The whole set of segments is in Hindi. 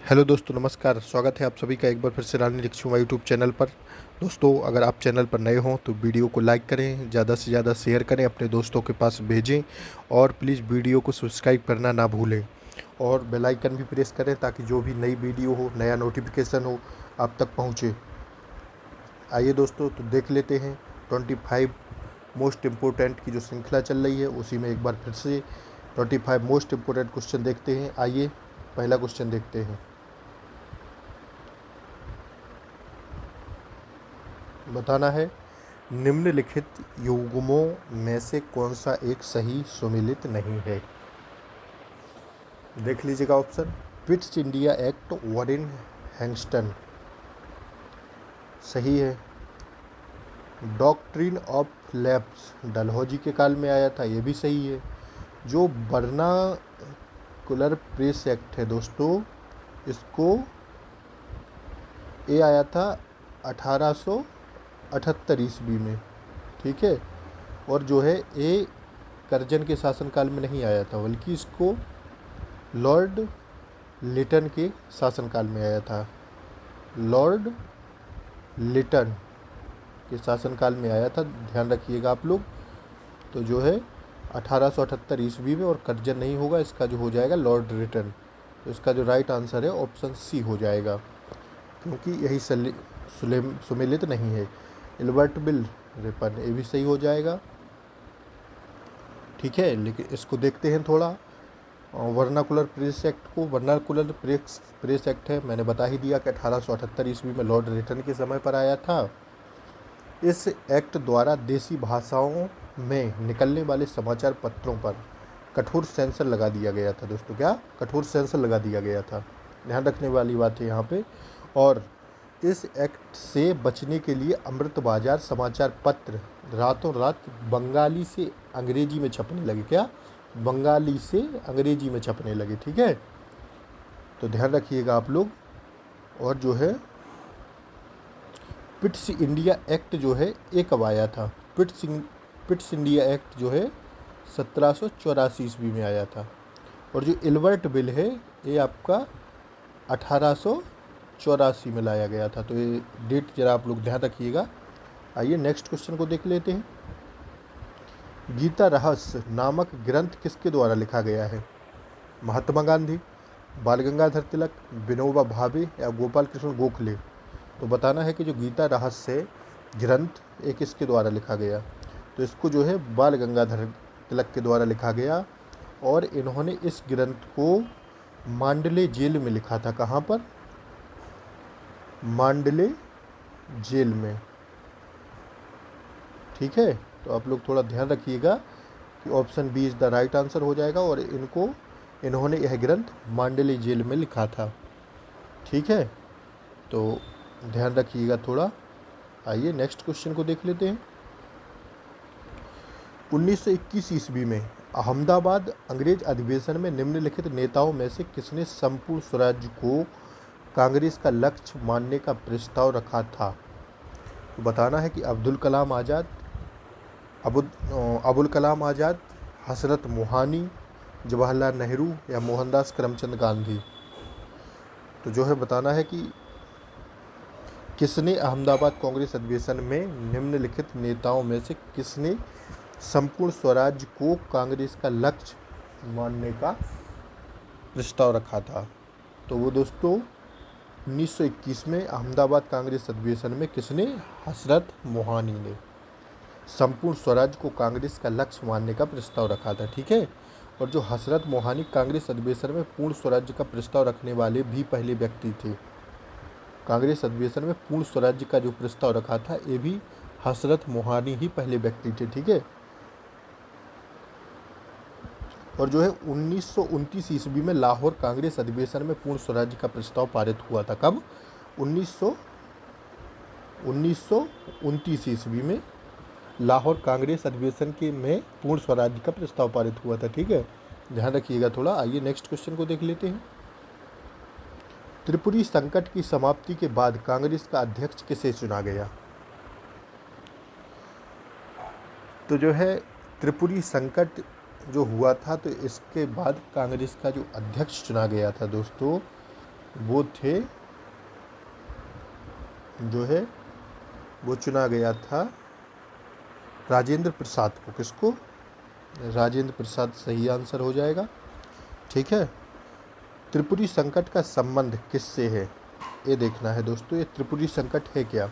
हेलो दोस्तों, नमस्कार। स्वागत है आप सभी का एक बार फिर से रानी रिक्शुमा यूट्यूब चैनल पर। दोस्तों, अगर आप चैनल पर नए हों तो वीडियो को लाइक करें, ज़्यादा से ज़्यादा शेयर करें, अपने दोस्तों के पास भेजें और प्लीज़ वीडियो को सब्सक्राइब करना ना भूलें और बेल आइकन भी प्रेस करें ताकि जो भी नई वीडियो हो, नया नोटिफिकेशन हो, आप तक पहुँचे। आइए दोस्तों, तो देख लेते हैं 25 मोस्ट इम्पोर्टेंट की जो श्रृंखला चल रही है उसी में एक बार फिर से 25 मोस्ट इम्पोर्टेंट क्वेश्चन देखते हैं। आइए पहला क्वेश्चन देखते हैं। बताना है, निम्नलिखित युग्मों में से कौन सा एक सही सुमेलित नहीं है। देख लीजिएगा option. Pitt's India act Warren हैंगस्टन सही है। डॉक्ट्रिन ऑफ लैप्स डलहौजी के काल में आया था, ये भी सही है। जो वर्नाकुलर प्रेस एक्ट है दोस्तों, इसको ये आया था 1878 ईस्वी में, ठीक है। और जो है ये कर्जन के शासनकाल में नहीं आया था, बल्कि इसको लॉर्ड लिटन के शासनकाल में आया था। लॉर्ड लिटन के शासनकाल में आया था, ध्यान रखिएगा आप लोग। तो जो है 1878 ईस्वी में, और कर्जन नहीं होगा, इसका जो हो जाएगा लॉर्ड लिटन। तो इसका जो राइट आंसर है ऑप्शन सी हो जाएगा, क्योंकि यही सुमेलित नहीं है। एल्बर्ट बिल रिपन, ये भी सही हो जाएगा, ठीक है। लेकिन इसको देखते हैं थोड़ा, वर्नाकुलर प्रेस एक्ट को। वर्नाकुलर प्रेस एक्ट है, मैंने बता ही दिया कि 1878 ईस्वी में लॉर्ड लिटन के समय पर आया था। इस एक्ट द्वारा देसी भाषाओं में निकलने वाले समाचार पत्रों पर कठोर सेंसर लगा दिया गया था दोस्तों। क्या कठोर सेंसर लगा दिया गया था, ध्यान रखने वाली बात है यहाँ पे। और इस एक्ट से बचने के लिए अमृत बाजार समाचार पत्र रातों रात बंगाली से अंग्रेजी में छपने लगे। क्या बंगाली से अंग्रेजी में छपने लगे, ठीक है। तो ध्यान रखिएगा आप लोग। और जो है पिट्स इंडिया एक्ट जो है ये कब आया था। पिट्स इंडिया एक्ट जो है 1784 ईस्वी में आया था। और जो एल्बर्ट बिल है ये आपका 1884 में लाया गया था। तो ये डेट जरा आप लोग ध्यान रखिएगा। आइए नेक्स्ट क्वेश्चन को देख लेते हैं। गीता रहस्य नामक ग्रंथ किसके द्वारा लिखा गया है। महात्मा गांधी, बाल गंगाधर तिलक, विनोबा भावे या गोपाल कृष्ण गोखले। तो बताना है कि जो गीता रहस्य ग्रंथ एक किसके द्वारा लिखा गया। तो इसको जो है बाल गंगाधर तिलक के द्वारा लिखा गया। और इन्होंने इस ग्रंथ को मांडले जेल में लिखा था। कहाँ पर, मांडले जेल में, ठीक है। तो आप लोग थोड़ा ध्यान रखिएगा कि option B is the right answer हो जाएगा। और इन्होंने यह ग्रंथ मांडले जेल में लिखा था, ठीक है। तो ध्यान रखिएगा थोड़ा। आइए नेक्स्ट क्वेश्चन को देख लेते हैं। 1921 ईस्वी में अहमदाबाद अंग्रेज अधिवेशन में निम्नलिखित नेताओं में से किसने संपूर्ण स्वराज्य को कांग्रेस का लक्ष्य मानने का प्रस्ताव रखा था। तो बताना है कि अबुल कलाम आज़ाद, हसरत मोहानी, जवाहरलाल नेहरू या मोहनदास करमचंद गांधी। तो जो है बताना है कि किसने अहमदाबाद कांग्रेस अधिवेशन में निम्नलिखित नेताओं में से किसने संपूर्ण स्वराज्य को कांग्रेस का लक्ष्य मानने का प्रस्ताव रखा था। तो वो दोस्तों 1921 में अहमदाबाद कांग्रेस अधिवेशन में किसने, हसरत मोहानी ने संपूर्ण स्वराज्य को कांग्रेस का लक्ष्य मानने का प्रस्ताव रखा था, ठीक है। और जो हसरत मोहानी कांग्रेस अधिवेशन में पूर्ण स्वराज्य का प्रस्ताव रखने वाले भी पहले व्यक्ति थे। कांग्रेस अधिवेशन में पूर्ण स्वराज्य का जो प्रस्ताव रखा था ये भी हसरत मोहानी ही पहले व्यक्ति थे, ठीक है। और जो है 1929 ईस्वी में लाहौर कांग्रेस अधिवेशन में पूर्ण स्वराज्य का प्रस्ताव पारित हुआ था। कब, 1929 ईस्वी में लाहौर कांग्रेस अधिवेशन के में पूर्ण स्वराज्य का प्रस्ताव पारित हुआ था, ठीक है। ध्यान रखिएगा थोड़ा। आइए नेक्स्ट क्वेश्चन को देख लेते हैं। त्रिपुरी संकट की समाप्ति के बाद कांग्रेस का अध्यक्ष किसे चुना गया। तो जो है त्रिपुरी संकट जो हुआ था, तो इसके बाद कांग्रेस का जो अध्यक्ष चुना गया था दोस्तों, वो थे, जो है वो चुना गया था राजेंद्र प्रसाद को। किसको? राजेंद्र प्रसाद सही आंसर हो जाएगा। ठीक है। त्रिपुरी संकट का संबंध किससे है, ये देखना है दोस्तों। ये त्रिपुरी संकट है क्या?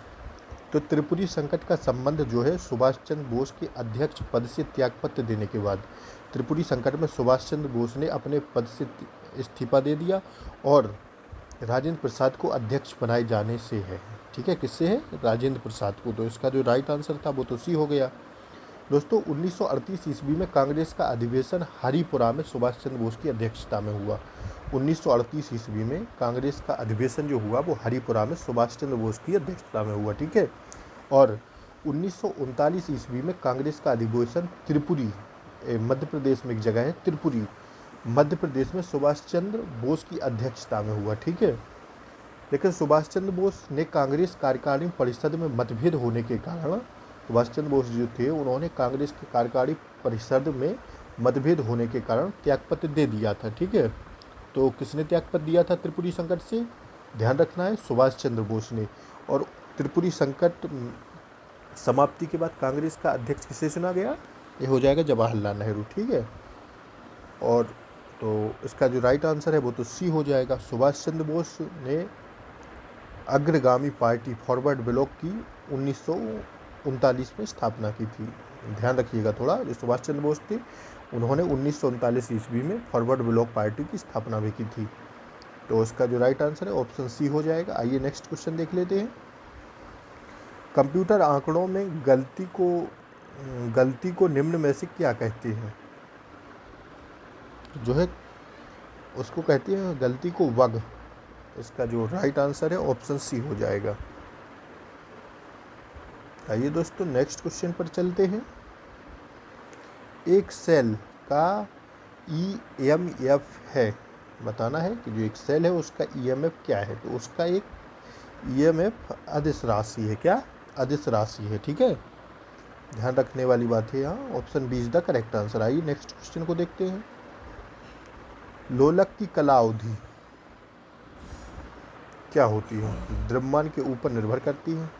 तो त्रिपुरी संकट का संबंध जो है सुभाष चंद्र बोस के अध्यक्ष पद से त्यागपत्र देने के बाद, त्रिपुरी संकट में सुभाष चंद्र बोस ने अपने पद से इस्तीफा दे दिया और राजेंद्र प्रसाद को अध्यक्ष बनाए जाने से है। ठीक है, किससे है? राजेंद्र प्रसाद को। तो इसका जो राइट आंसर था वो तो सी हो गया। दोस्तों 1938 ईस्वी में कांग्रेस का अधिवेशन हरिपुरा में सुभाष चंद्र बोस की अध्यक्षता में हुआ। 1938 ईस्वी में कांग्रेस का अधिवेशन जो हुआ वो हरिपुरा में सुभाष चंद्र बोस की अध्यक्षता में हुआ। ठीक है। और 1939 ईस्वी में कांग्रेस का अधिवेशन त्रिपुरी, मध्य प्रदेश में एक जगह है त्रिपुरी, मध्य प्रदेश में सुभाष चंद्र बोस की अध्यक्षता में हुआ। ठीक है। लेकिन सुभाष चंद्र बोस ने कांग्रेस कार्यकारिणी परिषद में मतभेद होने के कारण, सुभाष चंद्र बोस जो थे उन्होंने कांग्रेस के कार्यकारिणी परिषद में मतभेद होने के कारण त्यागपत्र दे दिया था। ठीक है। तो किसने त्यागपत्र दिया था त्रिपुरी संकट से? ध्यान रखना है, सुभाष चंद्र बोस ने। और त्रिपुरी संकट समाप्ति के बाद कांग्रेस का अध्यक्ष किसे चुना गया? ये हो जाएगा जवाहरलाल नेहरू। ठीक है। और तो इसका जो राइट आंसर है वो तो सी हो जाएगा। सुभाष चंद्र बोस ने अग्रगामी पार्टी फॉरवर्ड ब्लॉक की 1939 में स्थापना की थी। ध्यान रखिएगा थोड़ा, जो सुभाष चंद्र बोस थे उन्होंने 1939 ईस्वी में फॉरवर्ड ब्लॉक पार्टी की स्थापना भी की थी। तो इसका जो राइट आंसर है ऑप्शन सी हो जाएगा। आइए नेक्स्ट क्वेश्चन देख लेते हैं। कंप्यूटर आंकड़ों में गलती को निम्न में से क्या कहते हैं? जो है उसको कहती है गलती को वग। इसका जो राइट आंसर है ऑप्शन सी हो जाएगा। आइए दोस्तों नेक्स्ट क्वेश्चन पर चलते हैं। एक सेल का ईएमएफ है, बताना है कि जो एक सेल है उसका ईएमएफ क्या है। तो उसका एक ईएमएफ अदिश राशि है। क्या? अदिश राशि है। ठीक है, ध्यान रखने वाली बात है यहाँ। Option B is the correct answer. आइए नेक्स्ट क्वेश्चन को देखते हैं। लोलक की कला अवधि क्या होती है? द्रव्यमान के ऊपर निर्भर करती है,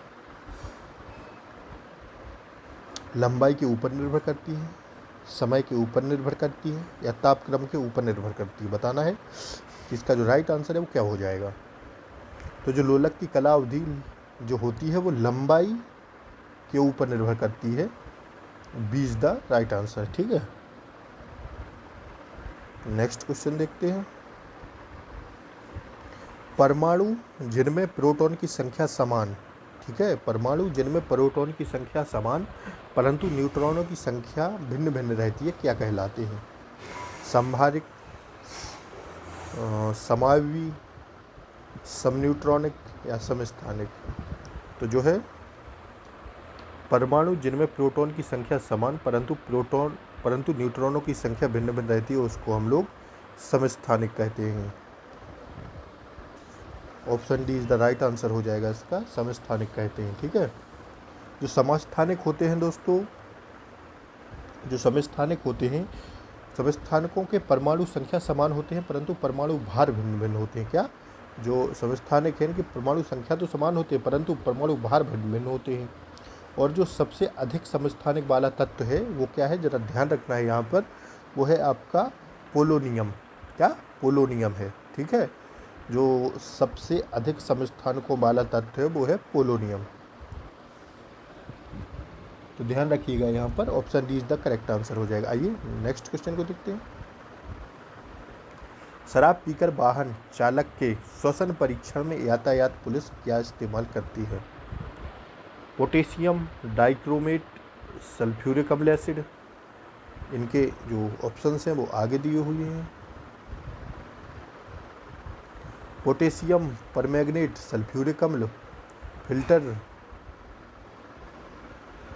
लंबाई के ऊपर निर्भर करती है, समय के ऊपर निर्भर करती है, या तापक्रम के ऊपर निर्भर करती है। बताना है कि इसका जो राइट आंसर है वो क्या हो जाएगा। तो जो लोलक की कला अवधि जो होती है वो लंबाई के ऊपर निर्भर करती है। B is the right answer. ठीक है। नेक्स्ट क्वेश्चन देखते हैं। परमाणु जिनमें प्रोटॉन की संख्या समान, ठीक है, परमाणु जिनमें प्रोटॉन की संख्या समान परंतु न्यूट्रॉनों की संख्या भिन्न भिन्न रहती है क्या कहलाते हैं? संभारिक, समावी, समन्यूट्रॉनिक या समस्थानिक? तो जो है परमाणु जिनमें प्रोटॉन की संख्या समान परंतु न्यूट्रॉनों की संख्या भिन्न भिन्न रहती है उसको हम लोग समस्थानिक कहते हैं। Option D is the right answer हो जाएगा इसका, समस्थानिक कहते हैं। ठीक है। जो समस्थानिक होते हैं दोस्तों, जो समस्थानिक होते हैं, समस्थानिकों के परमाणु संख्या समान होते हैं परंतु परमाणु भार भिन्न भिन्न होते हैं। क्या? जो समस्थानिक है इनकी परमाणु संख्या तो समान होती है परंतु परमाणु भार भिन्न भिन्न होते हैं। और जो सबसे अधिक समस्थानिक वाला तत्व है वो क्या है, जरा ध्यान रखना है यहाँ पर, वो है आपका पोलोनियम। क्या? पोलोनियम है। ठीक है। जो सबसे अधिक समस्थानिकों वाला तत्व है वो है पोलोनियम। तो ध्यान रखिएगा यहाँ पर, option D is the correct answer हो जाएगा। आइए नेक्स्ट क्वेश्चन को देखते हैं। शराब पीकर वाहन चालक के श्वसन परीक्षण में यातायात पुलिस क्या इस्तेमाल करती है? पोटेशियम डाइक्रोमेट, सल्फ्यूरिक अम्ल एसिड। इनके जो ऑप्शंस हैं वो आगे दिए हुए हैं। पोटेशियम परमैंगनेट, सल्फ्यूरिक अम्ल,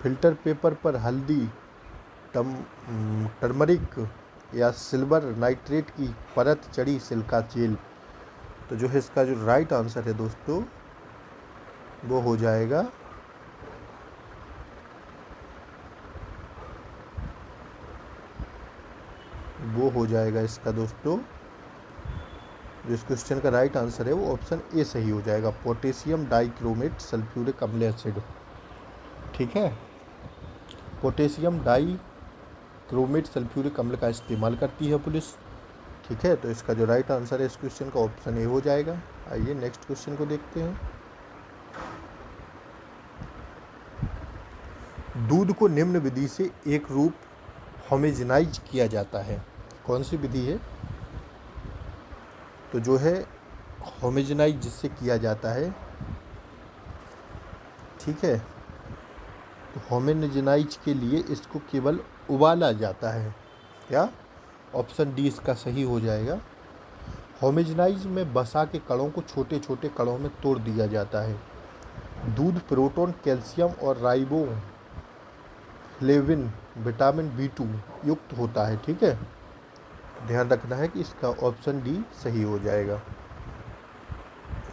फिल्टर पेपर पर हल्दी, टर्मरिक, या सिल्वर नाइट्रेट की परत चढ़ी सिलिका जेल। तो जो है इसका जो राइट आंसर है दोस्तों वो हो जाएगा इसका दोस्तों जो इस क्वेश्चन का राइट आंसर है वो ऑप्शन ए सही हो जाएगा, पोटेशियम डाइक्रोमेट सल्फ्यूरिक अम्ल एसिड। ठीक है, पोटेशियम डाइक्रोमेट सल्फ्यूरिक अम्ल का इस्तेमाल करती है पुलिस। ठीक है, तो इसका जो राइट आंसर है इस क्वेश्चन का ऑप्शन ए हो जाएगा। आइए नेक्स्ट क्वेश्चन को देखते हैं। दूध को निम्न विधि से एक रूप होमोजेनाइज किया जाता है, कौन सी विधि है? तो जो है होमोजेनाइज जिससे किया जाता है, ठीक है, तो होमोजेनाइज के लिए इसको केवल उबाला जाता है। क्या? ऑप्शन डी इसका सही हो जाएगा। होमोजेनाइज में वसा के कणों को छोटे छोटे कणों में तोड़ दिया जाता है। दूध प्रोटोन, कैल्शियम और राइबोफ्लेविन, विटामिन B2 युक्त होता है। ठीक है, ध्यान रखना है कि इसका ऑप्शन डी सही हो जाएगा।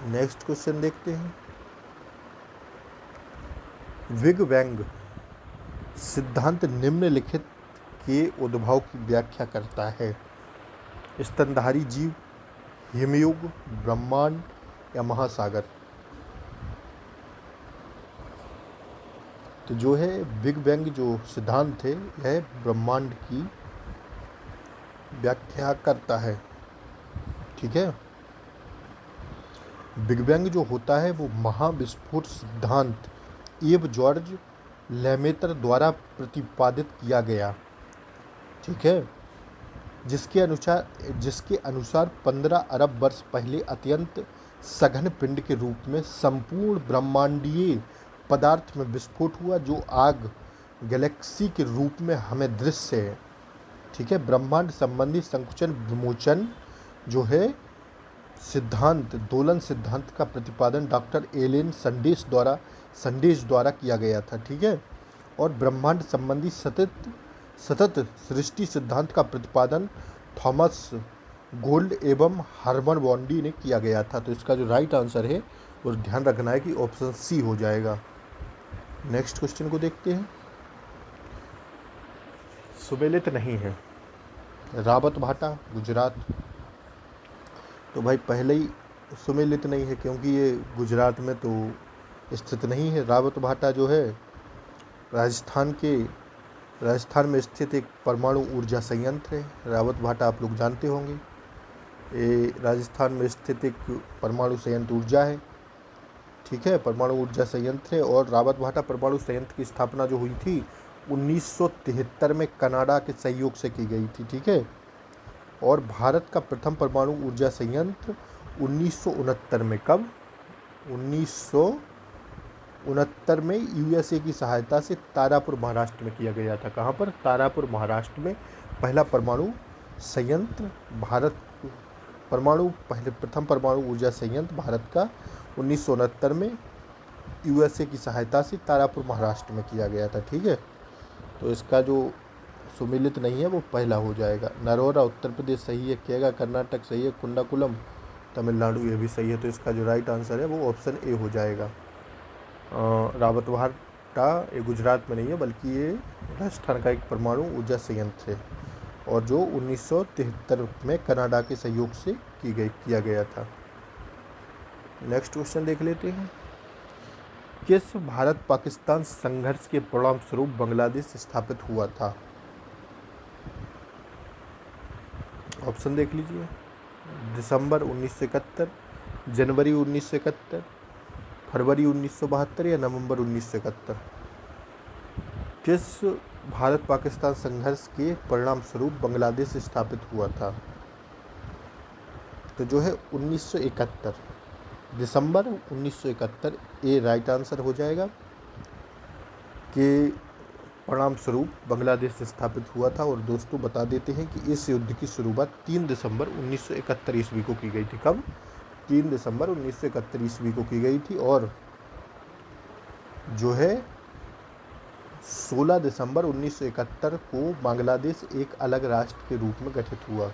नेक्स्ट क्वेश्चन देखते हैं। बिग बैंग सिद्धांत निम्नलिखित के उद्भव की व्याख्या करता है। स्तनधारी जीव, हिमयुग, ब्रह्मांड या महासागर। तो जो है बिग बैंग जो सिद्धांत है यह ब्रह्मांड की व्याख्या करता है। ठीक है, बिग बैंग जो होता है वो महाविस्फोट सिद्धांत एव जॉर्ज लेमेतर द्वारा प्रतिपादित किया गया। ठीक है, जिसके अनुसार 15 अरब वर्ष पहले अत्यंत सघन पिंड के रूप में संपूर्ण ब्रह्मांडीय पदार्थ में विस्फोट हुआ, जो आग गैलेक्सी के रूप में हमें दृश्य है। ठीक है, ब्रह्मांड संबंधी संकुचन विमोचन जो है सिद्धांत, दोलन सिद्धांत का प्रतिपादन डॉक्टर एलेन संडेश द्वारा किया गया था। ठीक है, और ब्रह्मांड संबंधी सतत सृष्टि सिद्धांत का प्रतिपादन थॉमस गोल्ड एवं हर्मन बॉन्डी ने किया गया था। तो इसका जो राइट आंसर है और ध्यान रखना है कि ऑप्शन सी हो जाएगा। नेक्स्ट क्वेश्चन को देखते हैं। सुमेलित नहीं है, रावत भाटा, गुजरात। तो भाई पहले ही सुमेलित नहीं है क्योंकि ये गुजरात में तो स्थित नहीं है। रावत भाटा जो है राजस्थान में स्थित एक परमाणु ऊर्जा संयंत्र है। रावत भाटा आप लोग जानते होंगे, ये राजस्थान में स्थित एक परमाणु संयंत्र ऊर्जा है। ठीक है, परमाणु ऊर्जा संयंत्र है। और रावत भाटा परमाणु संयंत्र की स्थापना जो हुई थी 1973 में कनाडा के सहयोग से की गई थी। ठीक है, और भारत का प्रथम परमाणु ऊर्जा संयंत्र 1969 में, कब? 1969 में USA की सहायता से तारापुर महाराष्ट्र में किया गया था। कहाँ पर? तारापुर महाराष्ट्र में पहला परमाणु संयंत्र प्रथम परमाणु ऊर्जा संयंत्र भारत का 1969 में USA की सहायता से तारापुर महाराष्ट्र में किया गया था। ठीक है, तो इसका जो सुमेलित नहीं है वो पहला हो जाएगा। नरोरा उत्तर प्रदेश सही है, केगा कर्नाटक सही है, कुंडाकुलम तमिलनाडु ये भी सही है। तो इसका जो राइट आंसर है वो ऑप्शन ए हो जाएगा। रावत भाटा ये गुजरात में नहीं है बल्कि ये राजस्थान का एक परमाणु ऊर्जा संयंत्र है और जो 1973 में कनाडा के सहयोग से किया गया था। नेक्स्ट क्वेश्चन देख लेते हैं। किस भारत पाकिस्तान संघर्ष के परिणाम स्वरूप बांग्लादेश स्थापित हुआ था? ऑप्शन देख लीजिए। दिसंबर 1971, जनवरी 1971, फरवरी 1972 या नवंबर 1971। किस भारत पाकिस्तान संघर्ष के परिणाम स्वरूप बांग्लादेश स्थापित हुआ था? तो जो है 1971, दिसंबर 1971 ये राइट आंसर हो जाएगा कि परिणाम स्वरूप बांग्लादेश स्थापित हुआ था। और दोस्तों बता देते हैं कि इस युद्ध की शुरुआत 3 दिसंबर 1971 ईस्वी को की गई थी। कब? 3 दिसंबर 1971 ईस्वी को की गई थी। और जो है 16 दिसंबर 1971 को बांग्लादेश एक अलग राष्ट्र के रूप में गठित हुआ।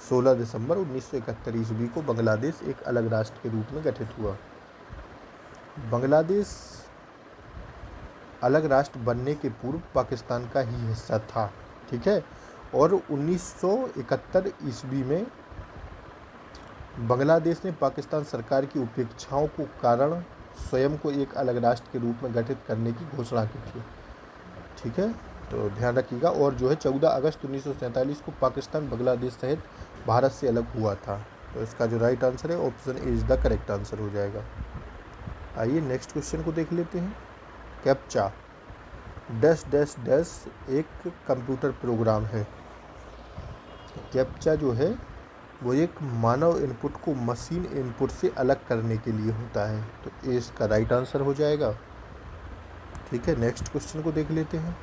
16 दिसंबर 1971 ईस्वी को बांग्लादेश एक अलग राष्ट्र के रूप में गठित हुआ। बांग्लादेश अलग राष्ट्र बनने के पूर्व पाकिस्तान का ही हिस्सा था। ठीक है, और 1971 ईस्वी में बांग्लादेश ने पाकिस्तान सरकार की उपेक्षाओं को कारण स्वयं को एक अलग राष्ट्र के रूप में गठित करने की घोषणा की थी। ठीक है, तो ध्यान रखिएगा। और जो है 14 अगस्त 1947 को पाकिस्तान बांग्लादेश सहित भारत से अलग हुआ था। तो इसका जो राइट आंसर है option A is the correct answer हो जाएगा। आइए नेक्स्ट क्वेश्चन को देख लेते हैं। कैप्चा डैश डैश डैश एक कंप्यूटर प्रोग्राम है। कैप्चा जो है वो एक मानव इनपुट को मशीन इनपुट से अलग करने के लिए होता है। तो ए इसका राइट आंसर हो जाएगा। ठीक है, नेक्स्ट क्वेश्चन को देख लेते हैं।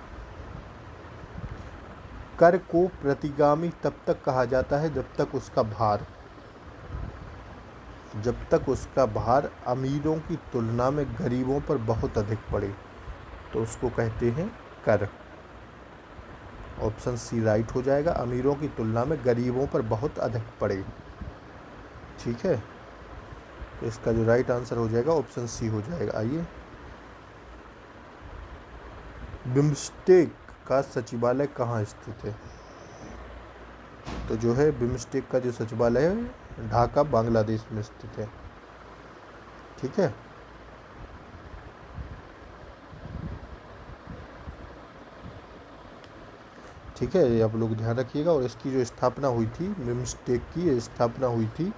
कर को प्रतिगामी तब तक कहा जाता है जब तक उसका भार अमीरों की तुलना में गरीबों पर बहुत अधिक पड़े, तो उसको कहते हैं कर। ऑप्शन सी राइट हो जाएगा, अमीरों की तुलना में गरीबों पर बहुत अधिक पड़े। ठीक है, तो इसका जो राइट आंसर हो जाएगा ऑप्शन सी हो जाएगा। आइए, बिम्स्टेक का सचिवालय कहाँ स्थित है? तो जो है बिम्स्टेक का जो सचिवालय है ढाका बांग्लादेश में स्थित है। ठीक है, ठीक है, ये आप लोग ध्यान रखिएगा। और इसकी जो स्थापना हुई थी बिम्स्टेक की स्थापना हुई थी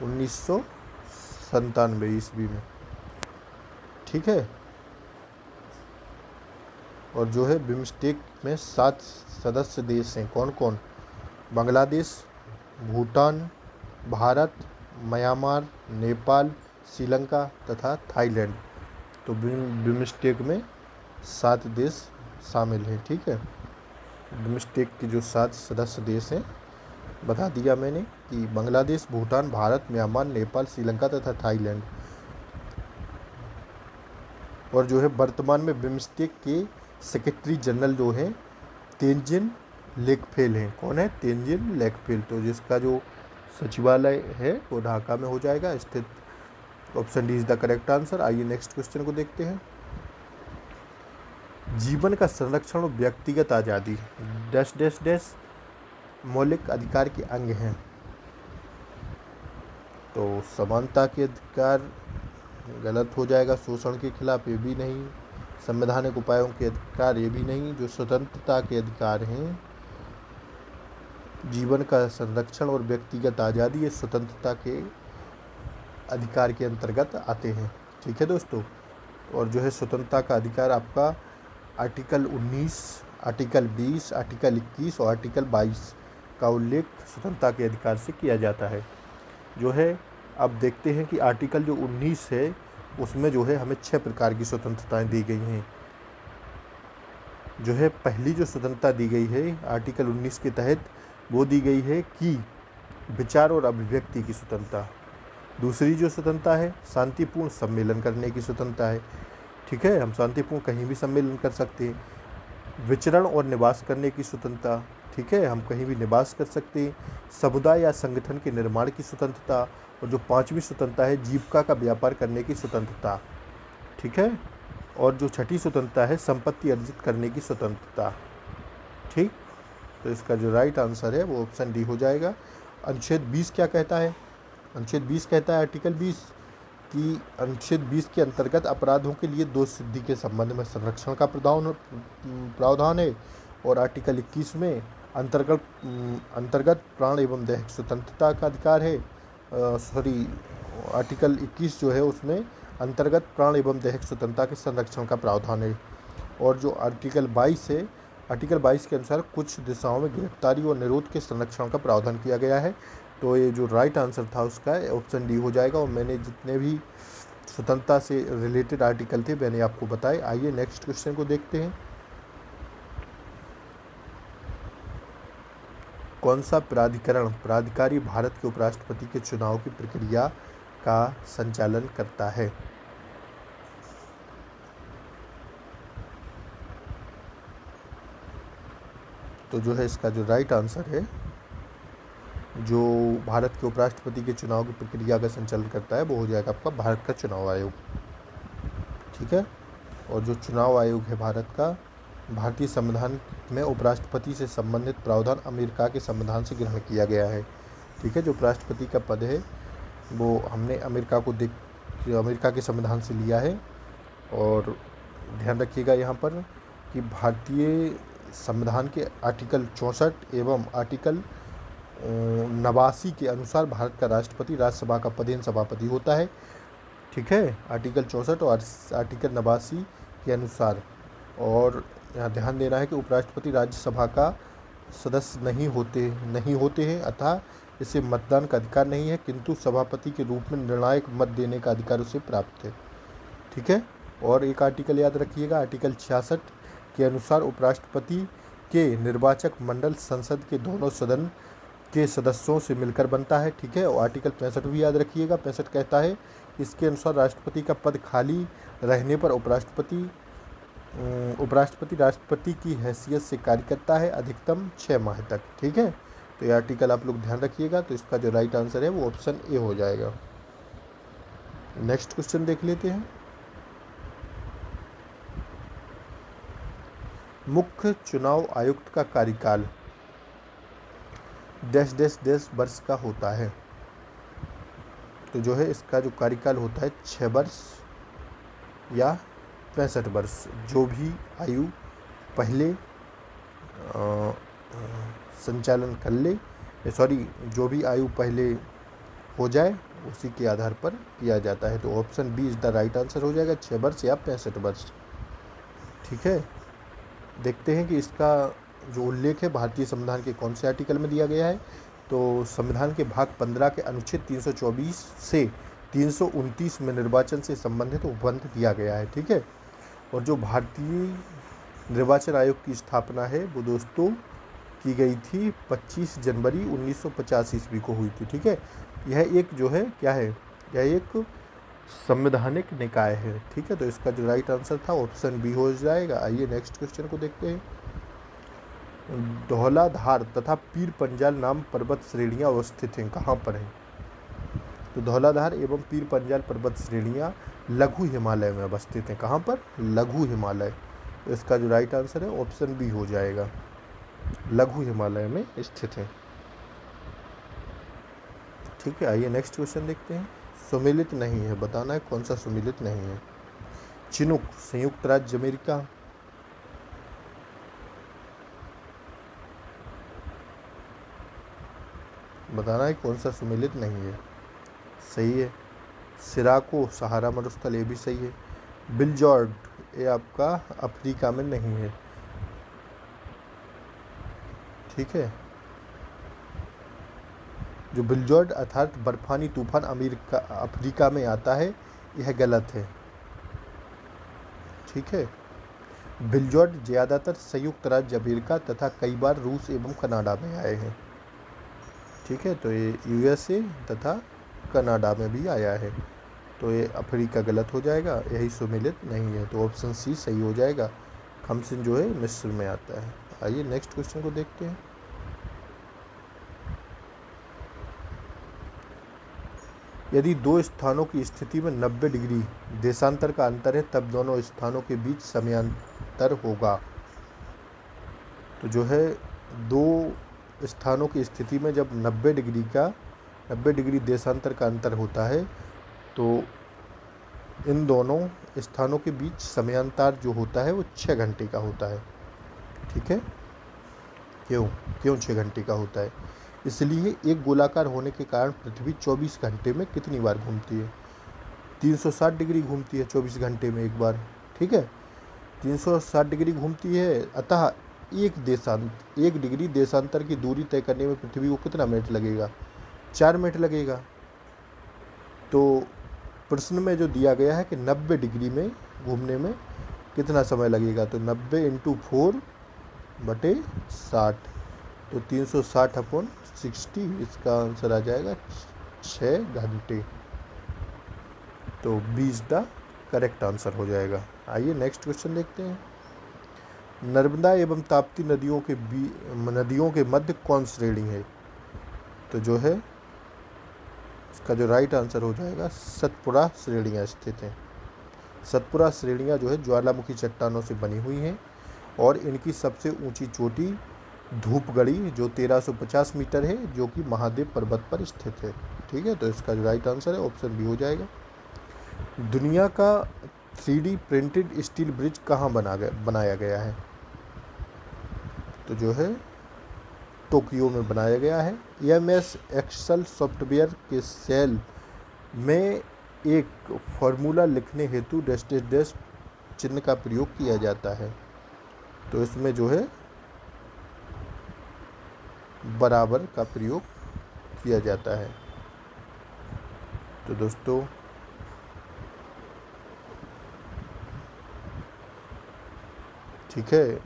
1997 ईस्वी में। ठीक है, और जो है बिम्स्टेक में 7 सदस्य देश हैं। कौन कौन? बांग्लादेश, भूटान, भारत, म्यांमार, नेपाल, श्रीलंका तथा थाईलैंड। तो बिम्स्टेक में 7 देश शामिल हैं। ठीक है, बिम्स्टेक के जो 7 सदस्य देश हैं बता दिया मैंने कि बांग्लादेश, भूटान, भारत, म्यांमार, नेपाल, श्रीलंका तथा थाईलैंड। और जो है वर्तमान में बिम्स्टेक के सेक्रेटरी जनरल जो है तेंजिन लेकफेल हैं। कौन है? तेंजिन लेकफेल। तो जिसका जो सचिवालय है वो ढाका में हो जाएगा स्थित। Option D is the correct answer. आइए नेक्स्ट क्वेश्चन को देखते हैं। जीवन का संरक्षण और व्यक्तिगत आज़ादी डैश डैश डैश मौलिक अधिकार के अंग हैं। तो समानता के अधिकार गलत हो जाएगा, शोषण के खिलाफ ये भी नहीं, संवैधानिक उपायों के अधिकार ये भी नहीं, जो स्वतंत्रता के अधिकार हैं, जीवन का संरक्षण और व्यक्तिगत आज़ादी ये स्वतंत्रता के अधिकार के अंतर्गत आते हैं। ठीक है दोस्तों, और जो है स्वतंत्रता का अधिकार आपका आर्टिकल 19, आर्टिकल 20, आर्टिकल 21 और आर्टिकल 22 का उल्लेख स्वतंत्रता के अधिकार से किया जाता है। जो है अब देखते हैं कि आर्टिकल जो 19 है उसमें जो है हमें 6 प्रकार की स्वतंत्रताएं दी गई हैं। जो है पहली जो स्वतंत्रता दी गई है आर्टिकल 19 के तहत वो दी गई है कि विचार और अभिव्यक्ति की स्वतंत्रता। दूसरी जो स्वतंत्रता है शांतिपूर्ण सम्मेलन करने की स्वतंत्रता है। ठीक है, हम शांतिपूर्ण कहीं भी सम्मेलन कर सकते हैं। विचरण और निवास करने की स्वतंत्रता। ठीक है, हम कहीं भी निवास कर सकते हैं। समुदाय या संगठन के निर्माण की स्वतंत्रता। और जो 5वीं स्वतंत्रता है जीविका का व्यापार करने की स्वतंत्रता। ठीक है, और जो 6ठी स्वतंत्रता है संपत्ति अर्जित करने की स्वतंत्रता। ठीक, तो इसका जो राइट आंसर है वो ऑप्शन डी हो जाएगा। अनुच्छेद 20 क्या कहता है? अनुच्छेद 20 कहता है आर्टिकल 20 कि अनुच्छेद 20 के अंतर्गत अपराधों के लिए दोष सिद्धि के संबंध में संरक्षण का प्रावधान है। और आर्टिकल 21 में अंतर्गत प्राण एवं दैहिक स्वतंत्रता का अधिकार है। आर्टिकल 21 जो है उसमें अंतर्गत प्राण एवं दैहिक स्वतंत्रता के संरक्षण का प्रावधान है। और जो आर्टिकल 22 है, आर्टिकल 22 के अनुसार कुछ दिशाओं में गिरफ्तारी और निरोध के संरक्षण का प्रावधान किया गया है। तो ये जो राइट आंसर था उसका ऑप्शन डी हो जाएगा। और मैंने जितने भी स्वतंत्रता से रिलेटेड आर्टिकल थे मैंने आपको बताए। आइए नेक्स्ट क्वेश्चन को देखते हैं। कौन सा प्राधिकारी भारत के उपराष्ट्रपति के चुनाव की प्रक्रिया का संचालन करता है? तो जो है इसका जो राइट आंसर है, जो भारत के उपराष्ट्रपति के चुनाव की प्रक्रिया का संचालन करता है वो हो जाएगा आपका भारत का चुनाव आयोग। ठीक है, और जो चुनाव आयोग है भारत का, भारतीय संविधान में उपराष्ट्रपति से संबंधित प्रावधान अमेरिका के संविधान से ग्रहण किया गया है। ठीक है। जो उपराष्ट्रपति का पद है वो हमने अमेरिका के संविधान से लिया है। और ध्यान रखिएगा यहाँ पर कि भारतीय संविधान के आर्टिकल 64 एवं आर्टिकल 89 के अनुसार भारत का राष्ट्रपति राज्यसभा का पदेन सभापति होता है। ठीक है, आर्टिकल 64 और आर्टिकल 89 के अनुसार। और यहाँ ध्यान देना है कि उपराष्ट्रपति राज्यसभा का सदस्य नहीं होते हैं, अतः इसे मतदान का अधिकार नहीं है, किंतु सभापति के रूप में निर्णायक मत देने का अधिकार उसे प्राप्त है। ठीक है। और एक आर्टिकल याद रखिएगा, आर्टिकल 66 के अनुसार उपराष्ट्रपति के निर्वाचक मंडल संसद के दोनों सदन के सदस्यों से मिलकर बनता है। ठीक है। और आर्टिकल 65 भी याद रखिएगा, 65 कहता है इसके अनुसार राष्ट्रपति का पद खाली रहने पर उपराष्ट्रपति राष्ट्रपति की हैसियत से कार्य करता है अधिकतम 6 माह तक। ठीक है। तो ये आर्टिकल आप लोग ध्यान रखिएगा। तो इसका जो राइट आंसर है वो ऑप्शन ए हो जाएगा। नेक्स्ट क्वेश्चन देख लेते हैं। मुख्य चुनाव आयुक्त का कार्यकाल डैश डैश डैश वर्ष का होता है। तो जो है इसका जो कार्यकाल होता है 6 वर्ष या 65 वर्ष। जो भी आयु पहले संचालन कर ले, जो भी आयु पहले हो जाए उसी के आधार पर किया जाता है। तो option B is the right answer हो जाएगा, 6 वर्ष या 65 वर्ष। ठीक है। देखते हैं कि इसका जो उल्लेख है भारतीय संविधान के कौन से आर्टिकल में दिया गया है। तो संविधान के भाग 15 के अनुच्छेद 324 से 329 में निर्वाचन से संबंधित उपबंध दिया गया है। ठीक है। और जो भारतीय निर्वाचन आयोग की स्थापना है वो दोस्तों की गई थी 25 जनवरी 1950 ईस्वी को हुई थी। ठीक है। यह एक जो है क्या है, यह एक संवैधानिक निकाय है। ठीक है। तो इसका जो राइट आंसर था ऑप्शन बी हो जाएगा। आइए नेक्स्ट क्वेश्चन को देखते हैं। धौलाधार तथा पीर पंजाल नाम पर्वत श्रेणियाँ अवस्थित हैं, कहाँ पर हैं? तो धौलाधार एवं पीर पंजाल पर्वत श्रेणियाँ लघु हिमालय में अवस्थित हैं। कहाँ पर? लघु हिमालय। तो इसका जो राइट आंसर है ऑप्शन बी हो जाएगा, लघु हिमालय में स्थित है। ठीक है। आइए नेक्स्ट क्वेश्चन देखते हैं। सुमेलित नहीं है, बताना है कौन सा सुमेलित नहीं है। चिनूक संयुक्त राज्य अमेरिका, बताना है कौन सा सुमेलित नहीं है। सही है। सिराको सहारा मरुस्थल, ये भी सही है। बिलजॉर्ड ये आपका अफ्रीका में नहीं है। ठीक है। जो बिलजॉर्ड अर्थात बर्फानी तूफान अफ्रीका में आता है, यह गलत है। ठीक है। बिलजॉर्ड ज़्यादातर संयुक्त राज्य अमेरिका तथा कई बार रूस एवं कनाडा में आए हैं। ठीक है। तो ये यूएसए तथा कनाडा में भी आया है। तो ये अफ्रीका गलत हो जाएगा, यही सुमेलित नहीं है। तो ऑप्शन सी सही हो जाएगा। खमसिन जो है मिस्र में आता है। आइए नेक्स्ट क्वेश्चन को देखते हैं। यदि दो स्थानों की स्थिति में 90 डिग्री देशांतर का अंतर है तब दोनों स्थानों के बीच समयांतर होगा। तो जो है दो स्थानों की स्थिति में जब 90 डिग्री देशांतर का अंतर होता है तो इन दोनों स्थानों के बीच समयांतर जो होता है वो 6 घंटे का होता है। ठीक है। क्यों 6 घंटे का होता है? इसलिए एक गोलाकार होने के कारण पृथ्वी 24 घंटे में कितनी बार घूमती है? 360 डिग्री घूमती है 24 घंटे में एक बार। ठीक है। 360 डिग्री घूमती है, अतः एक डिग्री देशांतर की दूरी तय करने में पृथ्वी को कितना मिनट लगेगा? 4 मिनट लगेगा। तो प्रश्न में जो दिया गया है कि 90 डिग्री में घूमने में कितना समय लगेगा, तो 90 × 4/60, तो 360/60, इसका आंसर आ जाएगा 6 घंटे। तो 20 द करेक्ट आंसर हो जाएगा। आइए नेक्स्ट क्वेश्चन देखते हैं। नर्मदा एवं ताप्ती नदियों के मध्य कौन श्रेणी है? तो जो है इसका जो राइट आंसर हो जाएगा सतपुड़ा श्रेणियाँ स्थित हैं। सतपुड़ा श्रेणियाँ जो है ज्वालामुखी चट्टानों से बनी हुई हैं और इनकी सबसे ऊंची चोटी धूपगढ़ी जो 1350 मीटर है, जो कि महादेव पर्वत पर स्थित है। ठीक है, तो इसका जो राइट आंसर है ऑप्शन बी हो जाएगा। दुनिया का 3D प्रिंटेड स्टील ब्रिज कहाँ बनाया गया है? तो जो है टोक्यो में बनाया गया है। एमएस एक्सेल सॉफ्टवेयर के सेल में एक फॉर्मूला लिखने हेतु डैश डैश डैश चिन्ह का प्रयोग किया जाता है। तो इसमें जो है बराबर का प्रयोग किया जाता है। तो दोस्तों ठीक है,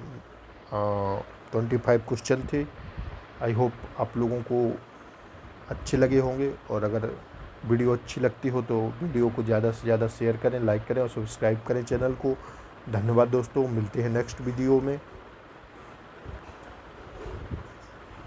25 क्वेश्चन थे। आई होप आप लोगों को अच्छे लगे होंगे, और अगर वीडियो अच्छी लगती हो तो वीडियो को ज़्यादा से ज़्यादा शेयर करें, लाइक करें और सब्सक्राइब करें चैनल को। धन्यवाद दोस्तों, मिलते हैं नेक्स्ट वीडियो में।